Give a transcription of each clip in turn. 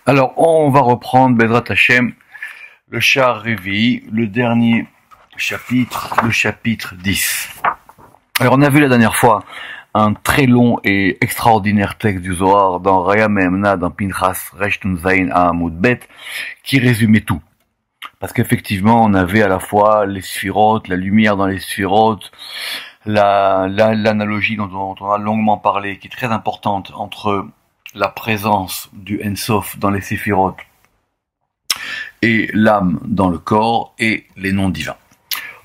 Alors, on va reprendre Bezrat Hashem, le Sha'ar Revi'i, le dernier chapitre, le chapitre 10. Alors, on a vu la dernière fois un très long et extraordinaire texte du Zohar dans Raya Me'emna, dans Pinchas Resh Nun Zayin Amud Bet, qui résumait tout. Parce qu'effectivement, on avait à la fois les sphirotes, la lumière dans les sphirotes, l'analogie dont on a longuement parlé, qui est très importante entre la présence du Ensof dans les séphirotes et l'âme dans le corps et les noms divins.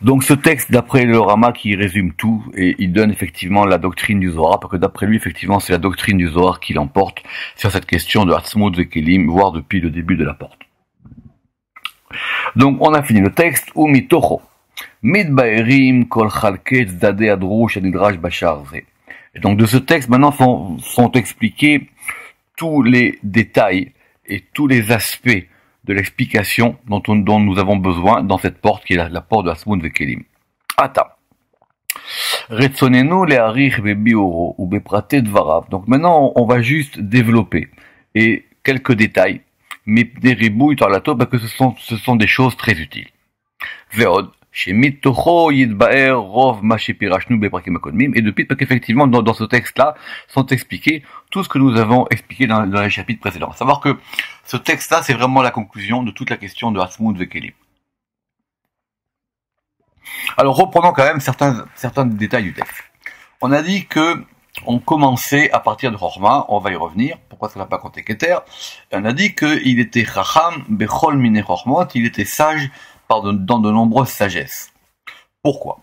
Donc ce texte, d'après le Rama, qui résume tout, et il donne effectivement la doctrine du Zohar, parce que d'après lui, effectivement, c'est la doctrine du Zohar qui l'emporte sur cette question de Hatzmut Vekelim, voire depuis le début de la porte. Donc on a fini le texte, Umitocho, Midbaerim kol chalke tzadei adrush anidrash bashar ze. Et donc de ce texte, maintenant sont expliqués tous les détails et tous les aspects de l'explication dont nous avons besoin dans cette porte qui est la porte de Hatzmut Vekelim. Ata. Retzonenu le'arich bebioro ou beprate dvarav. Donc maintenant on va juste développer et quelques détails, mais des ribouilles dans la parce que ce sont des choses très utiles. Veod. Et depuis, parce qu'effectivement, dans ce texte-là, sont expliqués tout ce que nous avons expliqué dans les chapitres précédents. À savoir que ce texte-là, c'est vraiment la conclusion de toute la question de Hatzmut Vekelim. Alors, reprenons quand même certains détails du texte. On a dit que on commençait à partir de Chorma, on va y revenir, pourquoi ça n'a pas compté Keter. On a dit qu'il était Chacham, Bechol Mine Chormot, il était sage dans de nombreuses sagesses. Pourquoi?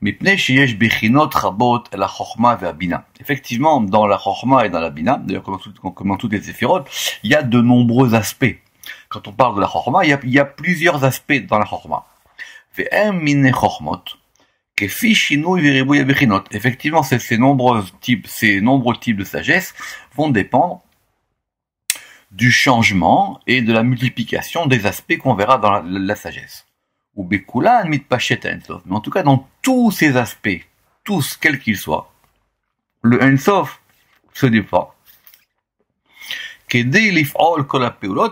Effectivement, dans la Chorma et dans la Bina, d'ailleurs comme dans toutes les séphirotes, il y a de nombreux aspects. Quand on parle de la Chorma, il y a plusieurs aspects dans la Chorma. Effectivement, ces nombreux types de sagesse vont dépendre du changement et de la multiplication des aspects qu'on verra dans la sagesse. Ou Bekulan mitpachet Ensof. Mais en tout cas, dans tous ces aspects, tous, quels qu'ils soient, le Ensof se déploie. Kedei lif'ol kol ha'peulot,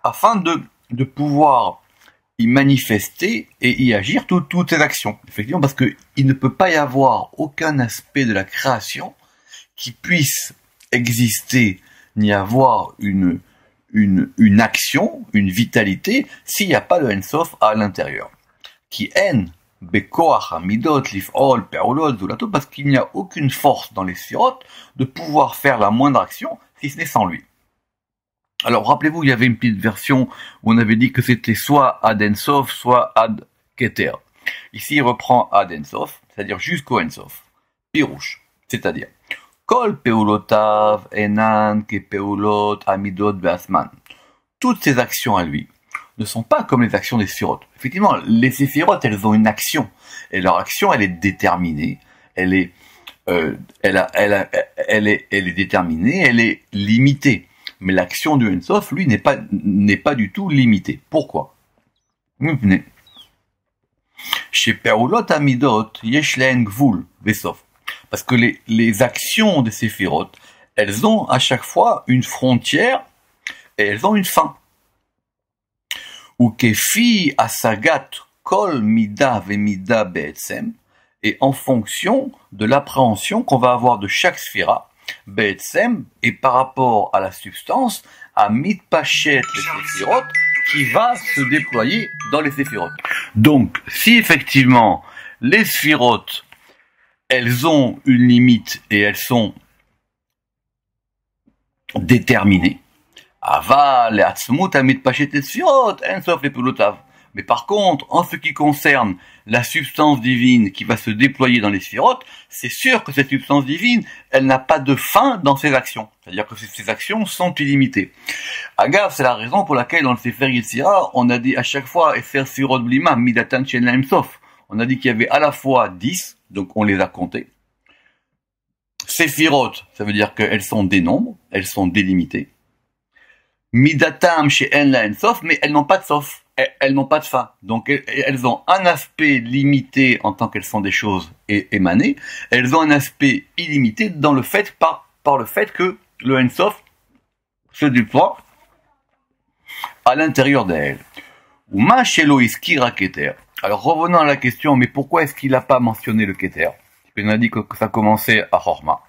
afin de pouvoir y manifester et y agir toutes ces actions. Effectivement, parce que il ne peut pas y avoir aucun aspect de la création qui puisse exister, ni avoir une action, une vitalité, s'il n'y a pas le Ensof à l'intérieur. Qui en bekoach hamidot lif'ol pe'olot zulato, parce qu'il n'y a aucune force dans les sphirotes de pouvoir faire la moindre action, si ce n'est sans lui. Alors, rappelez-vous, il y avait une petite version où on avait dit que c'était soit ad Ensof, soit ad Keter. Ici, il reprend ad Ensof, c'est-à-dire jusqu'au Ensof. Pirouche, c'est-à-dire Kol peulotav enan ke peulot amidot be'asman. Toutes ces actions à lui ne sont pas comme les actions des sphirotes. Effectivement, les séphirotes, elles ont une action, et leur action, elle est déterminée, elle est déterminée, elle est limitée. Mais l'action du Ensof, lui, n'est pas du tout limitée. Pourquoi? Chez peulot amidot yesh le'en gvul vesof. Parce que les actions des séphirotes, elles ont à chaque fois une frontière et elles ont une fin. Ou kefi asagat kol mida vemida be'etzem, et en fonction de l'appréhension qu'on va avoir de chaque sphira, be'etzem, et par rapport à la substance, à mitpachet les séphirotes, qui va se déployer dans les séphirotes. Donc, si effectivement les séphirotes elles ont une limite et elles sont déterminées. Mais par contre, en ce qui concerne la substance divine qui va se déployer dans les sphirotes, c'est sûr que cette substance divine, elle n'a pas de fin dans ses actions. C'est-à-dire que ces actions sont illimitées. Agave, c'est la raison pour laquelle dans le Sefer Yetzira, on a dit à chaque fois, Efer Sphirot Blima, Midatan Shen Lahem Sof. On a dit qu'il y avait à la fois 10, donc on les a comptés. Séphirotes, ça veut dire qu'elles sont des nombres, elles sont délimitées. Midatam chez En la Ensof, mais elles n'ont pas de sof, elles n'ont pas de fin. Donc elles ont un aspect limité en tant qu'elles sont des choses émanées, elles ont un aspect illimité dans le fait, par le fait que le Ensof se déploie à l'intérieur d'elle. Uma shelo iskira keter. Alors revenons à la question, mais pourquoi est-ce qu'il n'a pas mentionné le keter? On a dit que ça commençait à Chorma.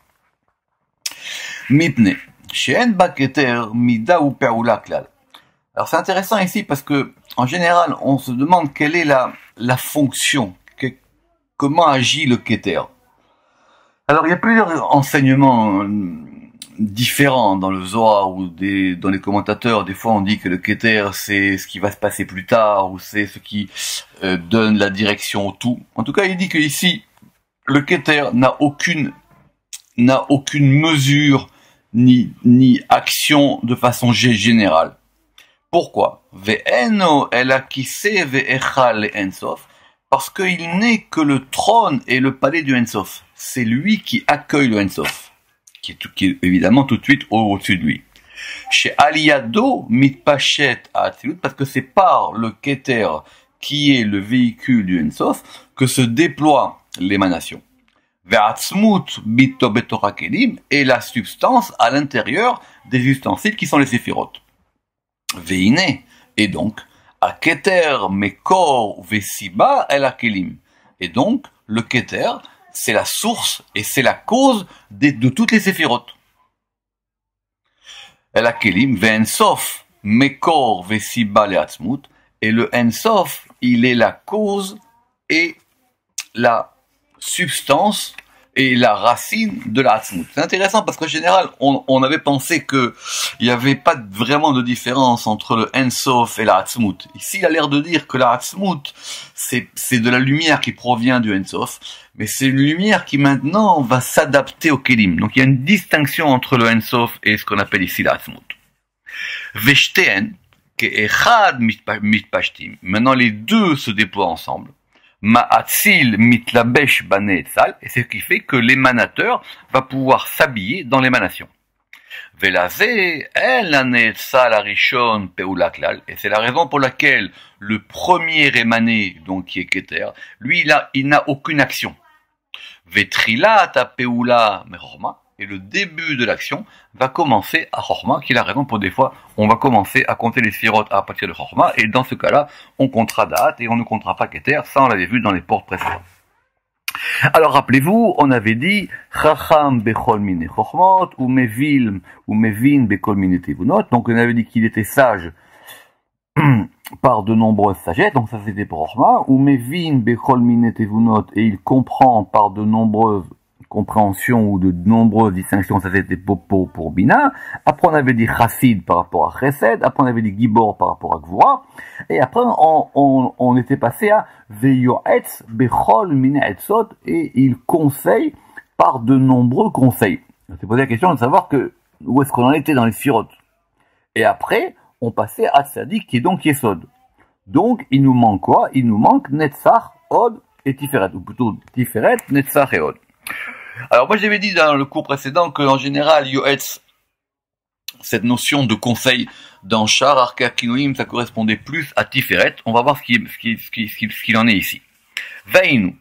Mipne. She'en ba keter mida ou pe'ula klal. Alors c'est intéressant ici parce que en général on se demande quelle est la fonction, comment agit le keter. Alors il y a plusieurs enseignements différents dans le Zohar ou dans les commentateurs. Des fois on dit que le keter c'est ce qui va se passer plus tard ou c'est ce qui donne la direction au tout. En tout cas il dit que ici le keter n'a aucune mesure ni action de façon générale. Pourquoi? Ve'eno elakise ve'echal ensof. Parce qu'il n'est que le trône et le palais du Ensof. C'est lui qui accueille le Ensof, qui est évidemment tout de suite au-dessus de lui. Chez Aliyado mitpachet Atzilut, parce que c'est par le Keter qui est le véhicule du Ensof que se déploie l'émanation. Ve'atzmut bito betora kelim, et la substance à l'intérieur des ustensiles qui sont les séphirotes. Veine, et donc, a keter mekor vesiba el akelim. Et donc, le keter, c'est la source et c'est la cause de toutes les séphirotes. El akelim, ve'ensof mekor vesiba le atzmut. Et le ensof, il est la cause et la substance et la racine de la Hatzmut. C'est intéressant parce qu'en général, on avait pensé que il n'y avait pas vraiment de différence entre le Ensof et la Hatzmut. Ici, il a l'air de dire que la Hatzmut, c'est de la lumière qui provient du Ensof, mais c'est une lumière qui maintenant va s'adapter au Kelim. Donc il y a une distinction entre le Ensof et ce qu'on appelle ici la Hatzmut. Veshteen, ke'echad mitpashtim. Maintenant, les deux se déploient ensemble. Ma'atzil mitlabesh baneetzal, et c'est ce qui fait que l'émanateur va pouvoir s'habiller dans l'émanation. Velazé el aneetzal arishon peula klal, et c'est la raison pour laquelle le premier émané, donc qui est Keter, lui il n'a aucune action. Vetrilat a peula mechorma, et le début de l'action va commencer à Chorma, qui est la raison pour des fois, on va commencer à compter les sphirotes à partir de Chorma, et dans ce cas-là, on comptera Da'at et on ne comptera pas Keter, ça on l'avait vu dans les portes précédentes. Alors rappelez-vous, on avait dit Chacham bechol mine Chormot, ou mevin bechol mine tevunot, donc on avait dit qu'il était sage par de nombreuses sagesses, donc ça c'était pour Chorma, ou mevin bechol mine tevunot, et il comprend par de nombreuses compréhension ou de nombreuses distinctions, ça c'était pour Bina. Après on avait dit Chassid par rapport à Chesed, après on avait dit Gibor par rapport à Gvura, et après on était passé à Veyoetz Bechol Mine Etzot, et il conseille par de nombreux conseils. On s'est posé la question de savoir où est-ce qu'on en était dans les Sphirot. Et après, on passait à Tzadik qui est donc Yesod. Donc il nous manque quoi? Il nous manque Netzach, Od et Tiferet, ou plutôt Tiferet, Netzach et Od. Alors moi j'avais dit dans le cours précédent qu'en général Yoetz, cette notion de conseil dans Shar Arka Kinoim, ça correspondait plus à Tiferet. On va voir ce qu'il en est ici. Veinu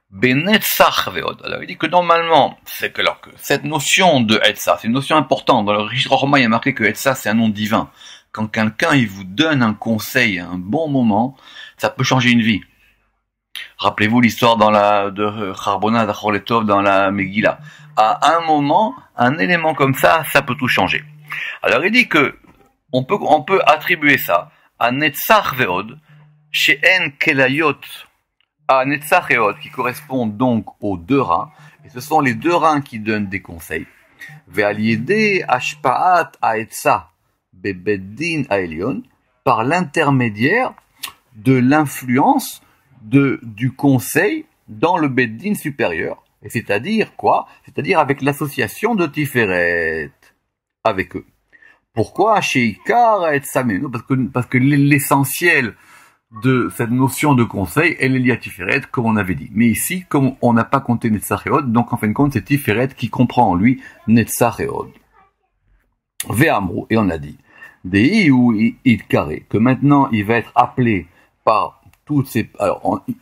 Benetzach veod. Alors il dit que normalement, c'est que cette notion de Etza, c'est une notion importante. Dans le Rish Rochma, il y a marqué que Etza c'est un nom divin. Quand quelqu'un il vous donne un conseil à un bon moment, ça peut changer une vie. Rappelez-vous l'histoire de Charbona d'Achorletov dans la Megillah. À un moment, un élément comme ça peut tout changer. Alors il dit que on peut attribuer ça à Netzach veod, chez En Kelayot, à Netzach et Od, qui correspondent donc aux deux reins, et ce sont les deux reins qui donnent des conseils. Ve'aliede ashpa'at ha'etza bebeddin ha'elion, par l'intermédiaire de l'influence du conseil dans le Beddin supérieur. Et c'est-à-dire quoi? C'est-à-dire avec l'association de Tiferet avec eux. Pourquoi chez Ikar et Sameno? Parce que l'essentiel de cette notion de conseil, elle est liée à Tiferet, comme on avait dit. Mais ici, comme on n'a pas compté Netzach et Od, donc en fin de compte, c'est Tiferet qui comprend en lui Netzach et Od. Ve'amru, et on a dit, Dei ou il carré, que maintenant il va être appelé par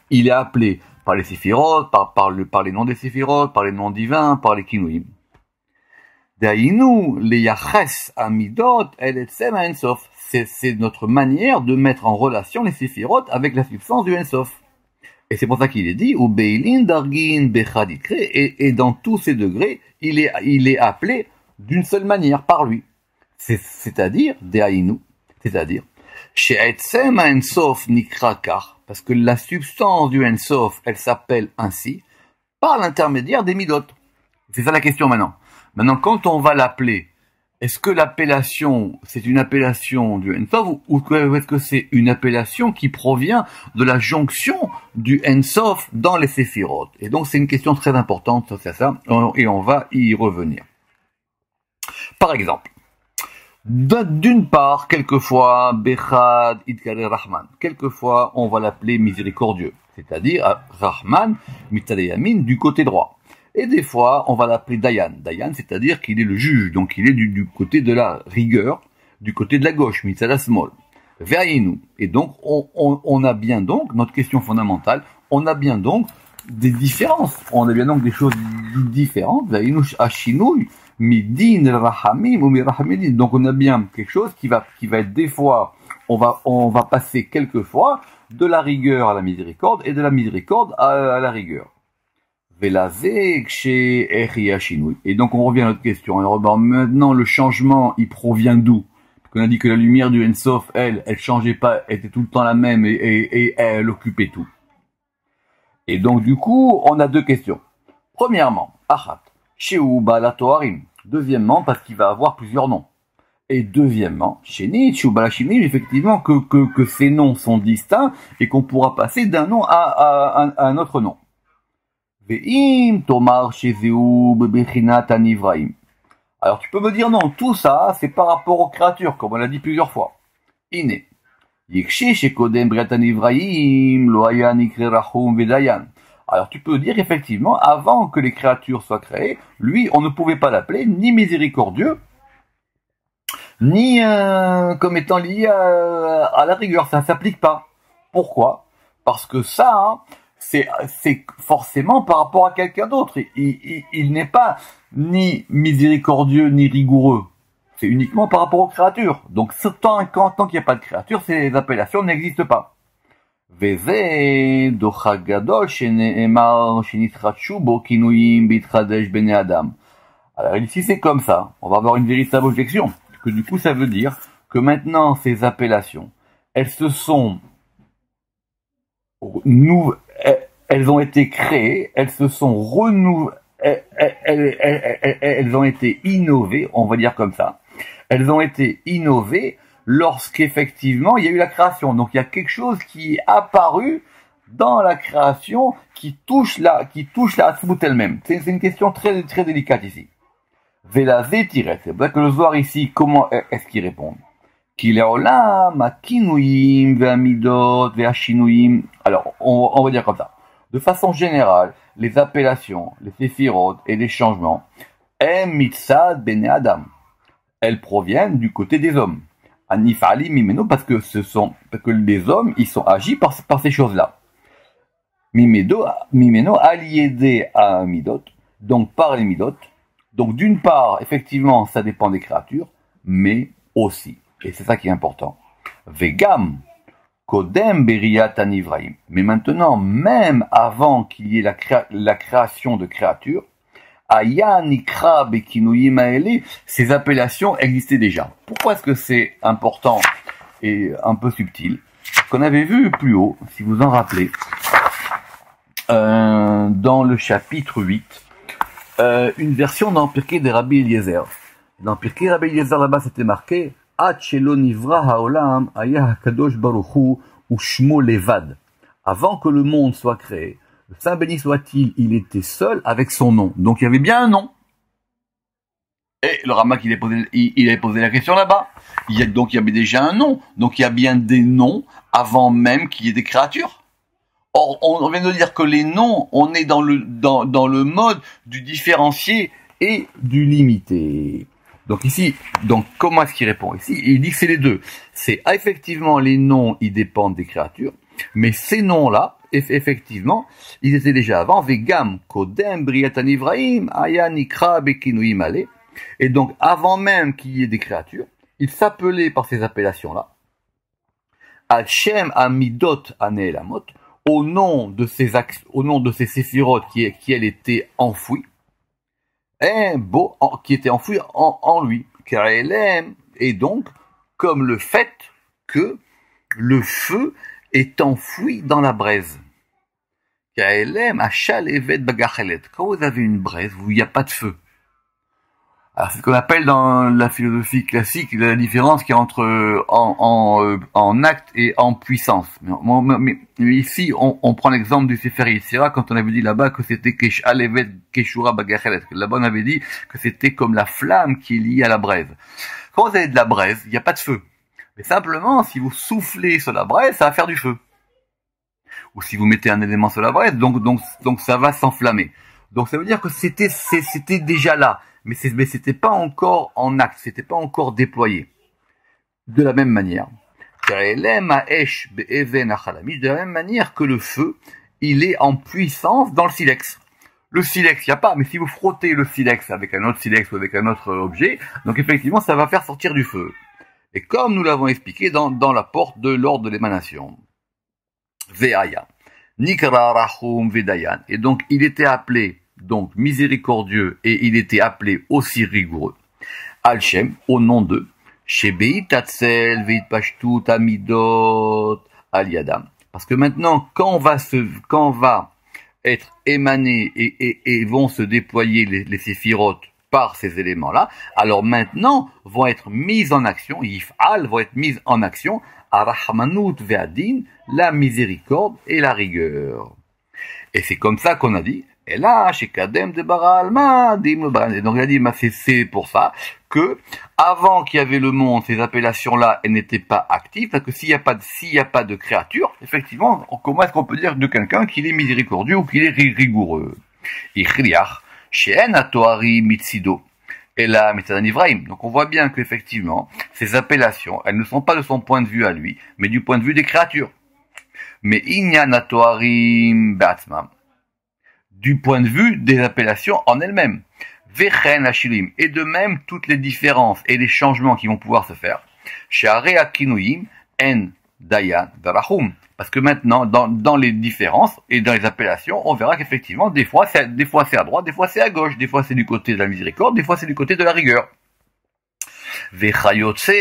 il est appelé par les séphirotes, par les noms des séphirotes, par les noms divins, par les kinouim. Daïnou, les yaches amidot, el etzem ensof. C'est notre manière de mettre en relation les séphirotes avec la substance du ensof. Et c'est pour ça qu'il est dit, ou beilin dargin bechadikre, et dans tous ces degrés, il est appelé d'une seule manière, par lui. C'est-à-dire, Dehaïnou, c'est-à-dire, chez Etzem Ensof Nikra Kar, parce que la substance du Ensof, elle s'appelle ainsi, par l'intermédiaire des Midot. C'est ça la question maintenant. Maintenant, quand on va l'appeler, est-ce que l'appellation, c'est une appellation du Ensof, ou est-ce que c'est une appellation qui provient de la jonction du Ensof dans les Séphirotes? Et donc, c'est une question très importante, c'est ça, et on va y revenir. Par exemple, d'une part, quelquefois, Bechad Idkare Rahman. Quelquefois, on va l'appeler miséricordieux, c'est-à-dire Rahman, Mitzadeyamin, du côté droit. Et des fois, on va l'appeler Dayan. Dayan, c'est-à-dire qu'il est le juge, donc il est du côté de la rigueur, du côté de la gauche, Mitzadasmol. Ve'ayinu. Et donc, on a bien donc, notre question fondamentale, on a bien donc des différences. On a bien donc des choses différentes. Ve'ayinu Ashinouy. Midin rahamim ou mirahamidin. Donc on a bien quelque chose qui va être des fois, on va passer quelquefois de la rigueur à la miséricorde et de la miséricorde à la rigueur. Et donc on revient à notre question. Alors maintenant le changement il provient d'où? On a dit que la lumière du Ensof, elle changeait pas, elle était tout le temps la même et elle occupait tout. Et donc du coup on a deux questions. Premièrement, achat. Sheu Balatoarim. Deuxièmement, parce qu'il va avoir plusieurs noms. Et deuxièmement, Shenit, Sheu Balashimim, effectivement, que ces noms sont distincts et qu'on pourra passer d'un nom à un autre nom. Ve'im Tomar Shezeu Bebechinat Anivraim. Alors tu peux me dire non, tout ça, c'est par rapport aux créatures, comme on l'a dit plusieurs fois. Ine. Yikshi Shekodem Briat Anivraim, Loaya Nikre Rachum Vedayan. Alors tu peux dire effectivement, avant que les créatures soient créées, lui, on ne pouvait pas l'appeler ni miséricordieux, ni comme étant lié à la rigueur. Ça ne s'applique pas. Pourquoi? Parce que ça, c'est forcément par rapport à quelqu'un d'autre. Il n'est pas ni miséricordieux ni rigoureux. C'est uniquement par rapport aux créatures. Donc tant qu'il n'y a pas de créatures, ces appellations n'existent pas. Alors ici c'est comme ça, on va avoir une véritable objection, que du coup ça veut dire que maintenant ces appellations, elles ont été créées, elles se sont renouvelées, elles ont été innovées, on va dire comme ça, elles ont été innovées lorsqu'effectivement il y a eu la création. Donc il y a quelque chose qui est apparu dans la création qui touche la Atzmut elle-même. C'est une question très, très délicate ici. Velazé tiret. C'est vrai que le Zohar ici, comment est-ce qu'il répond? Alors, on va dire comme ça. De façon générale, les appellations, les séphirotes et les changements, mitzad bene Adam, elles proviennent du côté des hommes. Anifali mimeno, parce que les hommes, ils sont agis par ces choses-là. Mimeno aliédé à midot, donc par les midot. Donc d'une part, effectivement, ça dépend des créatures, mais aussi, et c'est ça qui est important, vegam kodem beriat anivraim. Mais maintenant, même avant qu'il y ait la création de créatures, Aya, Nikra, Bekinouim, Maele, ces appellations existaient déjà. Pourquoi est-ce que c'est important et un peu subtil? Qu'on avait vu plus haut, si vous en rappelez, dans le chapitre 8, une version dans Pirkei de Rabbi Eliezer. Dans Pirkei Rabbi Eliezer, là-bas, c'était marqué Ad shelo nivra haolam aya hakadosh baruch hu ushmo levad. Avant que le monde soit créé, le Saint béni soit-il, il était seul avec son nom. Donc il y avait bien un nom. Et le Ramak, il avait posé la question là-bas. Donc il y avait déjà un nom. Donc il y a bien des noms avant même qu'il y ait des créatures. Or, on vient de dire que les noms, on est dans le mode du différencié et du limité. Donc ici, comment est-ce qu'il répond? Ici, il dit que c'est les deux. C'est effectivement les noms, ils dépendent des créatures, mais ces noms-là, effectivement, ils étaient déjà avant. Vegam kodem briatan ivraim aya nikra bekinouim ale. Et donc, avant même qu'il y ait des créatures, il s'appelait par ces appellations-là, Al-Shem Amidot Aneelamot, au nom de ces séphirotes qui elles étaient enfouies, qui étaient enfouies en lui. Et donc, comme le fait que le feu est enfoui dans la braise. Quand vous avez une braise où il n'y a pas de feu, alors, c'est ce qu'on appelle dans la philosophie classique la différence qu'il y a entre en acte et en puissance. Mais ici, on prend l'exemple du Sefer Yetzira quand on avait dit là-bas que c'était Alevet Keshura Bagachelet. Là-bas, on avait dit que c'était comme la flamme qui est liée à la braise. Quand vous avez de la braise, il n'y a pas de feu. Mais simplement, si vous soufflez sur la braise, ça va faire du feu. Ou si vous mettez un élément sur la braise, donc ça va s'enflammer. Donc ça veut dire que c'était déjà là. Mais c'était pas encore en acte, c'était pas encore déployé. De la même manière. De la même manière que le feu, il est en puissance dans le silex. Le silex, il n'y a pas, mais si vous frottez le silex avec un autre silex ou avec un autre objet, donc effectivement, ça va faire sortir du feu. Et comme nous l'avons expliqué dans la porte de l'ordre de l'émanation. Ve'aya. Nikra Rachum Vedayan. Et donc, il était appelé donc miséricordieux, et il était appelé aussi rigoureux. Al-Shem, au nom de Shebeit Tatzel Veit Pashtut Amidot Al-Yadam. Parce que maintenant, quand on va être émané et vont se déployer les séphirotes par ces éléments-là, alors maintenant vont être mises en action, Yif'al vont être mises en action, Arahmanut Ve'adin, la miséricorde et la rigueur. Et c'est comme ça qu'on a dit, et là, chez Kadem de Baralma, et donc il a dit, c'est pour ça que, avant qu'il y avait le monde, ces appellations-là, elles n'étaient pas actives, parce que s'il n'y a pas de créature, effectivement, comment est-ce qu'on peut dire de quelqu'un qu'il est miséricordieux ou qu'il est rigoureux? Ichriach, She'en Atoari Mitsido, et là, Mitzadan Ivraim. Donc on voit bien qu'effectivement, ces appellations, elles ne sont pas de son point de vue à lui, mais du point de vue des créatures. Mais Inyan Atoarim Batzmam, du point de vue des appellations en elles-mêmes. Vechen Hashilim, et de même toutes les différences et les changements qui vont pouvoir se faire. She'are Akinuim En Dayan Darachum. Parce que maintenant, dans les différences et dans les appellations, on verra qu'effectivement, des fois c'est à droite, des fois c'est à gauche, des fois c'est du côté de la miséricorde, des fois c'est du côté de la rigueur. Vechayotse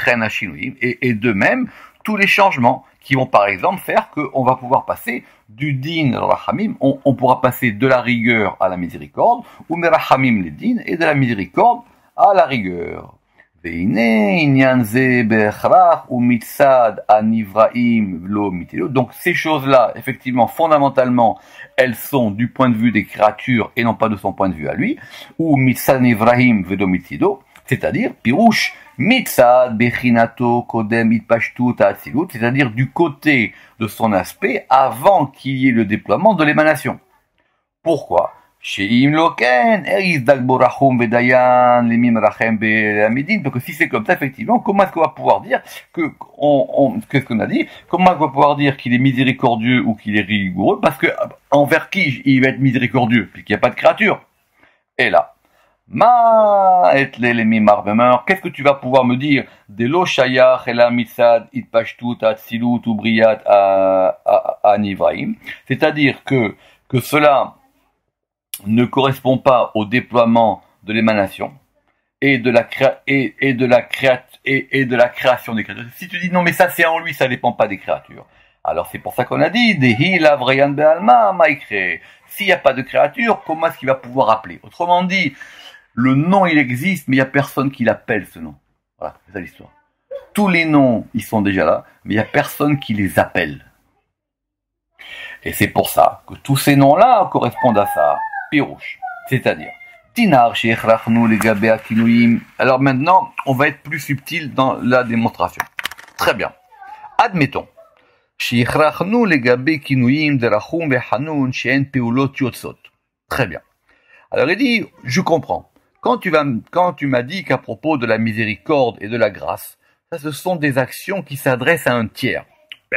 Chen Hashinuim, et de même, tous les changements qui vont par exemple faire qu'on va pouvoir passer du din rachamim, on pourra passer de la rigueur à la miséricorde, ou merachamim les din, et de la miséricorde à la rigueur. Donc ces choses-là, effectivement, fondamentalement, elles sont du point de vue des créatures et non pas de son point de vue à lui, ou mitzad nivrahim vedo mitzido, c'est-à-dire pirouche mitzad bechinato kodem itpashtut atzilut, c'est-à-dire du côté de son aspect avant qu'il y ait le déploiement de l'émanation. Pourquoi? Parce que si c'est comme ça, effectivement, comment est-ce qu'on va pouvoir dire qu'est-ce qu'on a dit? Comment est-ce qu'on va pouvoir dire qu'il est miséricordieux ou qu'il est rigoureux? Parce que, envers qui il va être miséricordieux? Puisqu'il n'y a pas de créature. Et là, qu'est-ce que tu vas pouvoir me dire? De lo shayach ela mitzad itpashtut atzilut ubriyat anivraim. C'est-à-dire que cela ne correspond pas au déploiement de l'émanation et de la création des créatures. Si tu dis non mais ça c'est en lui, ça dépend pas des créatures. Alors c'est pour ça qu'on a dit Dehi lavrayan be'alma maikre. S'il n'y a pas de créature, comment est-ce qu'il va pouvoir appeler? Autrement dit, le nom il existe, mais il n'y a personne qui l'appelle ce nom. Voilà, c'est ça l'histoire. Tous les noms, ils sont déjà là, mais il n'y a personne qui les appelle. Et c'est pour ça que tous ces noms-là correspondent à ça. Pirouche, c'est-à-dire Tinar she'echrachnu legabe akinuim. Alors maintenant, on va être plus subtil dans la démonstration. Très bien. Admettons. She'echrachnu legabe kinuim derachum vehanun she'en peulot yotzot. Très bien. Alors il dit, je comprends. Quand tu m'as dit qu'à propos de la miséricorde et de la grâce, ça ce sont des actions qui s'adressent à un tiers.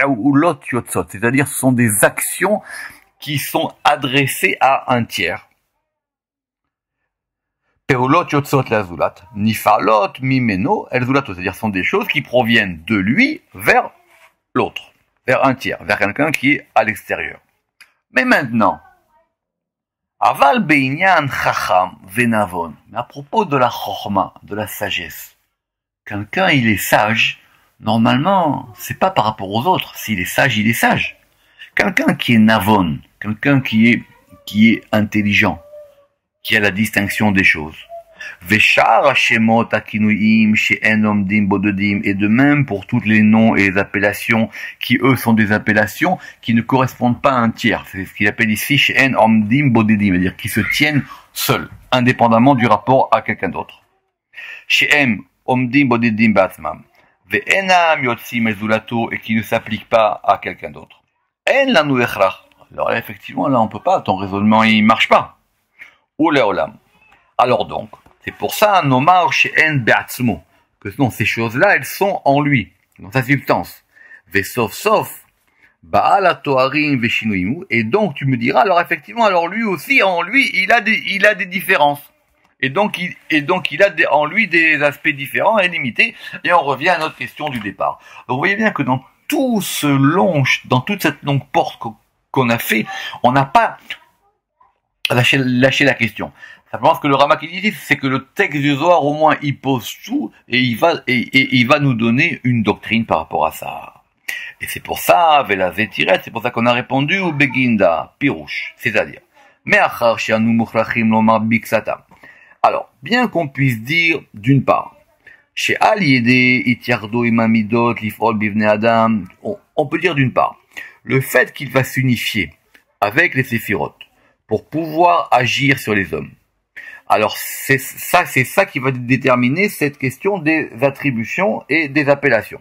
Ou lot yotzot, c'est-à-dire ce sont des actions qui sont adressées à un tiers. Peulot yotzot la zulat, nifalot mimeno el zulato, c'est-à-dire sont des choses qui proviennent de lui vers l'autre, vers un tiers, vers quelqu'un qui est à l'extérieur. Mais maintenant, aval beinyan chacham venavon, mais à propos de la chorma, de la sagesse, quelqu'un il est sage, normalement, c'est pas par rapport aux autres, s'il est sage, il est sage. Quelqu'un qui est navon, quelqu'un qui est intelligent, qui a la distinction des choses. Veshar hashemot akinuim she'en omdim bododim, et de même pour tous les noms et les appellations qui eux sont des appellations qui ne correspondent pas à un tiers. C'est ce qu'il appelle ici she'en omdim bododim, c'est-à-dire qui se tiennent seuls, indépendamment du rapport à quelqu'un d'autre. She'en omdim bododim ba'atzmam, ve'enam yotzim el zulato, et qui ne s'appliquent pas à quelqu'un d'autre. En lanu echrach. Alors là, effectivement, là on peut pas, ton raisonnement il marche pas. Ou leolam. Alors donc, c'est pour ça, nomar she'en be'atzmo, que non, ces choses-là, elles sont en lui, dans sa substance. Ve'sof sof, ba'al hatoarim ve'shinuimu, et donc tu me diras, alors effectivement, alors lui aussi, en lui, il a des différences. Et donc il a en lui des aspects différents et limités, et on revient à notre question du départ. Donc vous voyez bien que dans tout dans toute cette longue porte qu'on a fait, on n'a pas lâché la question. Simplement ce que le Rama qui dit, c'est que le texte du Zohar, au moins, il pose tout, et il va nous donner une doctrine par rapport à ça. Et c'est pour ça, Vela Zetiret, c'est pour ça qu'on a répondu au Beginda, Pirouche, c'est-à-dire, Me'achar she'anu mukhrachim lomar biksatam. Alors, bien qu'on puisse dire, d'une part, chez Al Yede, Itiardo Imamidot, Lifol Bivne Adam, on peut dire d'une part, le fait qu'il va s'unifier avec les séphirotes pour pouvoir agir sur les hommes. Alors, c'est ça qui va déterminer cette question des attributions et des appellations.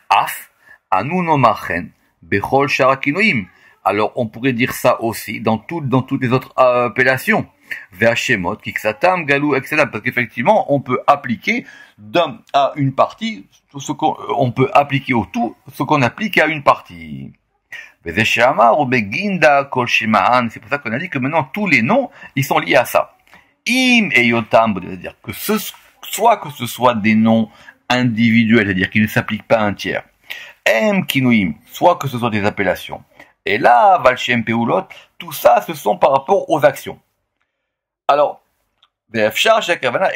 Af, anu nomachen, bechol sharakinoim. Alors, on pourrait dire ça aussi dans toutes les autres appellations. Ve'ashemot, kiksatam, galou, etc. Parce qu'effectivement, on peut appliquer à une partie on peut appliquer au tout ce qu'on applique à une partie. C'est pour ça qu'on a dit que maintenant tous les noms, ils sont liés à ça. Im et yotam, c'est-à-dire que ce soit des noms individuels, c'est-à-dire qui ne s'appliquent pas à un tiers. Em kinuim, soit que ce soit des appellations. Et là, valshem peulot, tout ça, ce sont par rapport aux actions. Alors, et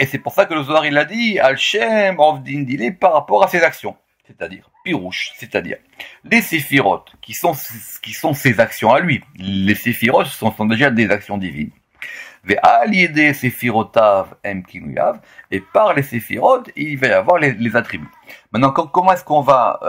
c'est pour ça que le Zohar il a dit Al-Shem Ovdin Dile par rapport à ses actions, c'est-à-dire Pirouche, c'est-à-dire les séphirotes qui sont ses actions à lui. Les séphirotes sont déjà des actions divines. Ve'al séphirotav em kinuyav, et par les séphirotes il va y avoir les attributs. Maintenant, comment est-ce qu'on va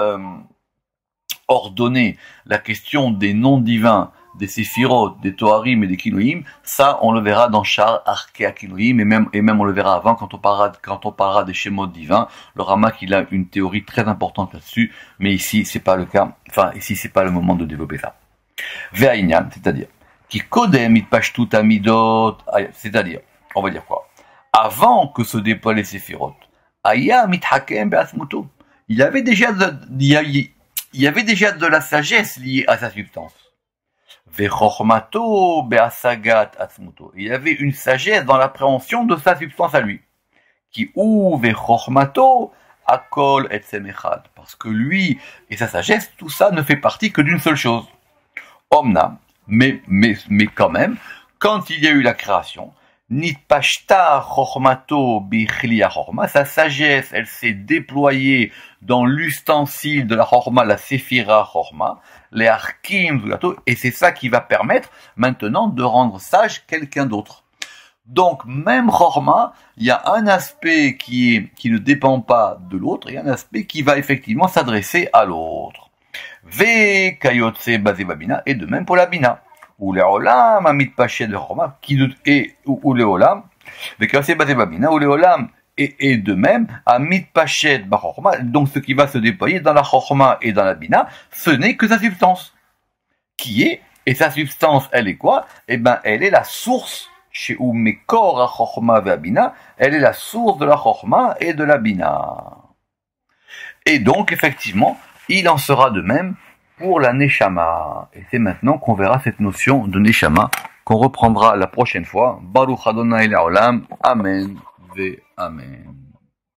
ordonner la question des noms divins, des séphirotes, des toharim et des kinuim? Ça, on le verra dans Shar Arkea Kinuim, et même on le verra avant quand on parlera des shemot divins. Le Ramak, il a une théorie très importante là-dessus, mais ici, c'est pas le cas. Enfin, ici, c'est pas le moment de développer ça. Ve'ainyan, c'est-à-dire, qui kodem itpashtut amidot, c'est-à-dire, on va dire quoi? Avant que se déploient les séphirotes, aya mithakem be'asmuto. Il y avait déjà de la sagesse liée à sa substance. Ve'chochmato be'asagat atzmuto. Il y avait une sagesse dans l'appréhension de sa substance à lui. Qui ou ve'chochmato akol etzem echad. Parce que lui et sa sagesse, tout ça ne fait partie que d'une seule chose. Omna, mais quand même, quand il y a eu la création, nitpashta chochmato bichli chorma, sa sagesse, elle s'est déployée dans l'ustensile de la chorma, la séphira chorma, les arkim zulato, et c'est ça qui va permettre maintenant de rendre sage quelqu'un d'autre. Donc même chorma, il y a un aspect qui ne dépend pas de l'autre, et un aspect qui va effectivement s'adresser à l'autre. Ve kayotse basé babina, et de même pour la bina. Ou les olam amit paché de chorma, ou les olam, ve kayotse basé babina, ou les olam, et de même, amit pachet bachorma, donc ce qui va se déployer dans la chorma et dans la bina, ce n'est que sa substance. Et sa substance, elle est quoi? Eh ben, elle est la source, chez Umekor a chorma ve bina, elle est la source de la chorma et de la bina. Et donc, effectivement, il en sera de même pour la neshama. Et c'est maintenant qu'on verra cette notion de neshama qu'on reprendra la prochaine fois. Baruch Adonai Le'olam. Amen ve Amen.